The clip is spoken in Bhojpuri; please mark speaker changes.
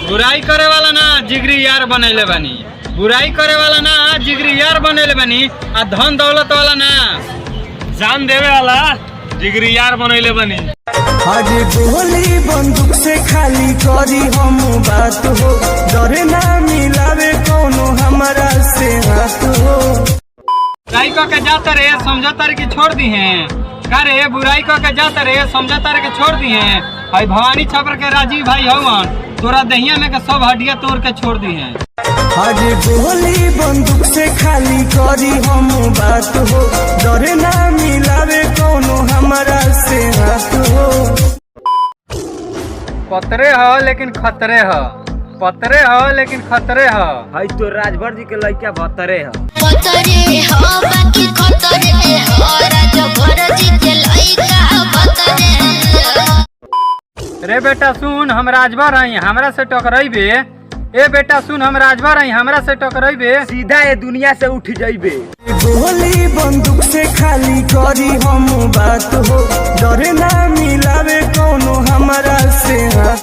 Speaker 1: बुराई करे वाला ना जिगरी यार बनैले बानी, बुराई करे वाला ना जिगरी यार बनैले बानी, आ धन दौलत वाला ना जान देवे वाला जिगरी यार बनैले बानी।
Speaker 2: अरे गोली बंदूक से खाली करी हम बात हो, डरे ना मिलावे कोनो हमारा से हाथ हो।
Speaker 1: बुराई के जाता रे समझौता की छोड़ दी है, करे बुराई के जाता रे समझौता के छोड़ दी है। भाई भवानी छापर के राजीव भाई हवन तोरा दहिया में के सब हड्डियां तोड़ के छोड़ दी है।
Speaker 2: अरे गोली बंदूक से खाली करी हम बात हो, डरे ना मिलावे कोनो हमारा से हाथ हो।
Speaker 1: पतरे हो लेकिन खतरे हो, पतरे हो लेकिन खतरे हो।
Speaker 3: भाई तो राजभर जी के लड़का भतरे है,
Speaker 4: पतरे हो बाकी खतरे हो, राजभर जी के लड़का भतरे हो।
Speaker 1: रे बेटा सुन हम राजभर आई हमरा से टकराइबे, ए बेटा सुन हम राजभर आई हमरा से टकराइबे
Speaker 3: सीधा ये दुनिया से उठ जाइबे।
Speaker 2: गोली बंदूक से खाली करी हम बात हो, डरे ना